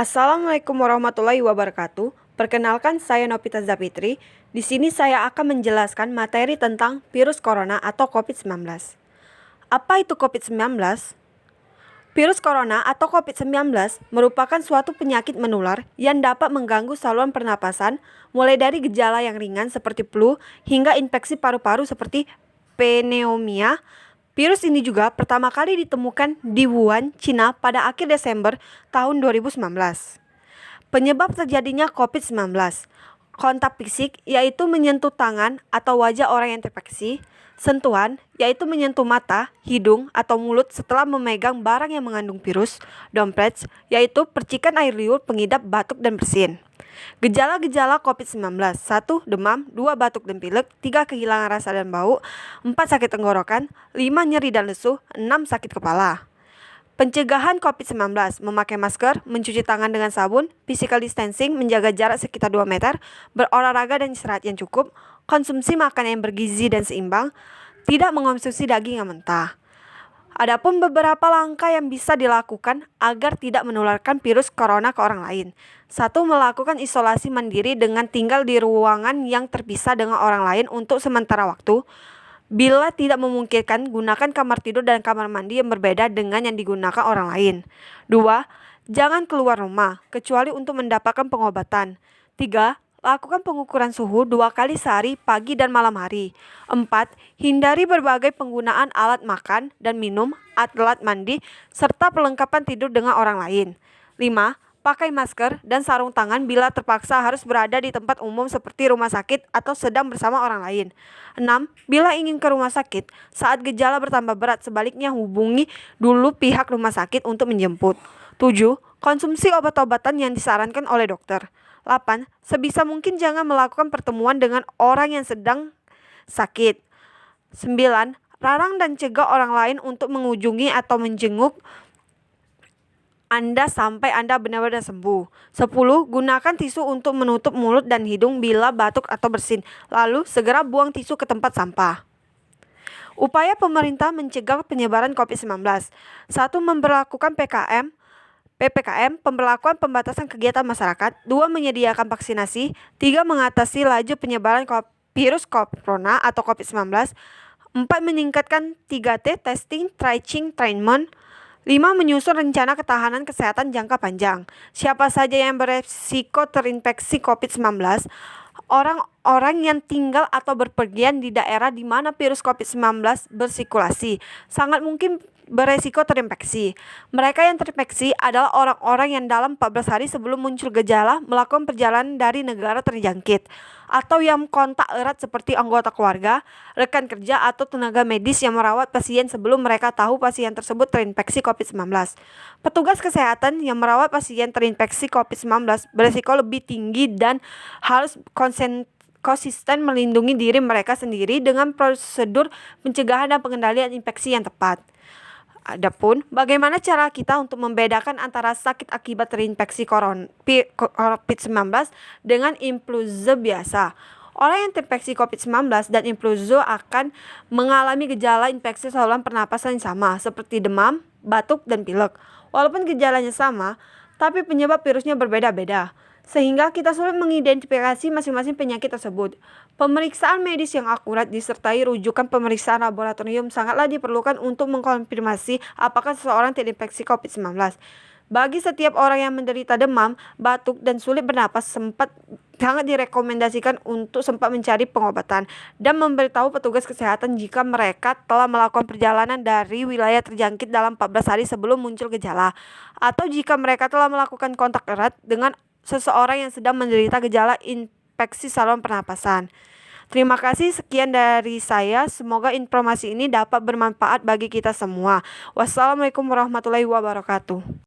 Assalamualaikum warahmatullahi wabarakatuh. Perkenalkan, saya Novita Zapitri. Di sini saya akan menjelaskan materi tentang virus corona atau COVID-19. Apa itu COVID-19? Virus corona atau COVID-19 merupakan suatu penyakit menular yang dapat mengganggu saluran pernapasan, mulai dari gejala yang ringan seperti flu hingga infeksi paru-paru seperti pneumonia. Virus ini juga pertama kali ditemukan di Wuhan, Cina pada akhir Desember tahun 2019. Penyebab terjadinya COVID-19: kontak fisik, yaitu menyentuh tangan atau wajah orang yang terinfeksi; sentuhan, yaitu menyentuh mata, hidung, atau mulut setelah memegang barang yang mengandung virus; droplets, yaitu percikan air liur pengidap batuk dan bersin. Gejala-gejala COVID-19: 1. Demam, 2. Batuk dan pilek, 3. Kehilangan rasa dan bau, 4. Sakit tenggorokan, 5. Nyeri dan lesu, 6. Sakit kepala. Pencegahan COVID-19: memakai masker, mencuci tangan dengan sabun, physical distancing, menjaga jarak sekitar 2 meter, berolahraga dan istirahat yang cukup, konsumsi makanan yang bergizi dan seimbang, tidak mengonsumsi daging yang mentah. Adapun beberapa langkah yang bisa dilakukan agar tidak menularkan virus corona ke orang lain. 1. Melakukan isolasi mandiri dengan tinggal di ruangan yang terpisah dengan orang lain untuk sementara waktu. Bila tidak memungkinkan, gunakan kamar tidur dan kamar mandi yang berbeda dengan yang digunakan orang lain. 2. Jangan keluar rumah, kecuali untuk mendapatkan pengobatan. 3. Lakukan pengukuran suhu 2 kali sehari, pagi dan malam hari. 4. Hindari berbagai penggunaan alat makan dan minum, alat mandi, serta perlengkapan tidur dengan orang lain. 5. Pakai masker dan sarung tangan bila terpaksa harus berada di tempat umum seperti rumah sakit atau sedang bersama orang lain. 6. Bila ingin ke rumah sakit saat gejala bertambah berat, sebaliknya hubungi dulu pihak rumah sakit untuk menjemput. 7. Konsumsi obat-obatan yang disarankan oleh dokter. 8. Sebisa mungkin jangan melakukan pertemuan dengan orang yang sedang sakit. 9. Larang dan cegah orang lain untuk mengunjungi atau menjenguk Anda sampai Anda benar-benar sembuh. 10. Gunakan tisu untuk menutup mulut dan hidung bila batuk atau bersin, lalu segera buang tisu ke tempat sampah. Upaya pemerintah mencegah penyebaran COVID-19: 1. Memberlakukan PPKM, pemberlakuan pembatasan kegiatan masyarakat. 2. Menyediakan vaksinasi. 3. Mengatasi laju penyebaran virus corona atau COVID-19. 4. Meningkatkan 3T, testing, tracing, treatment. 5. Menyusun rencana ketahanan kesehatan jangka panjang. Siapa saja yang beresiko terinfeksi COVID-19? Orang-orang yang tinggal atau berpergian di daerah di mana virus COVID-19 bersirkulasi sangat mungkin beresiko terinfeksi. Mereka yang terinfeksi adalah orang-orang yang dalam 14 hari sebelum muncul gejala melakukan perjalanan dari negara terjangkit, atau yang kontak erat seperti anggota keluarga, rekan kerja, atau tenaga medis yang merawat pasien sebelum mereka tahu pasien tersebut terinfeksi COVID-19. Petugas kesehatan yang merawat pasien terinfeksi COVID-19 beresiko lebih tinggi dan harus konsisten melindungi diri mereka sendiri dengan prosedur pencegahan dan pengendalian infeksi yang tepat. Adapun bagaimana cara kita untuk membedakan antara sakit akibat terinfeksi COVID-19 dengan influenza biasa? Orang yang terinfeksi COVID-19 dan influenza akan mengalami gejala infeksi saluran pernapasan yang sama, seperti demam, batuk, dan pilek. Walaupun gejalanya sama, tapi penyebab virusnya berbeda-beda, sehingga kita sulit mengidentifikasi masing-masing penyakit tersebut. Pemeriksaan medis yang akurat disertai rujukan pemeriksaan laboratorium sangatlah diperlukan untuk mengkonfirmasi apakah seseorang terinfeksi COVID-19. Bagi setiap orang yang menderita demam, batuk, dan sulit bernapas, sangat direkomendasikan untuk sempat mencari pengobatan dan memberitahu petugas kesehatan jika mereka telah melakukan perjalanan dari wilayah terjangkit dalam 14 hari sebelum muncul gejala, atau jika mereka telah melakukan kontak erat dengan seseorang yang sedang menderita gejala infeksi saluran pernapasan. Terima kasih, sekian dari saya. Semoga informasi ini dapat bermanfaat bagi kita semua. Wassalamualaikum warahmatullahi wabarakatuh.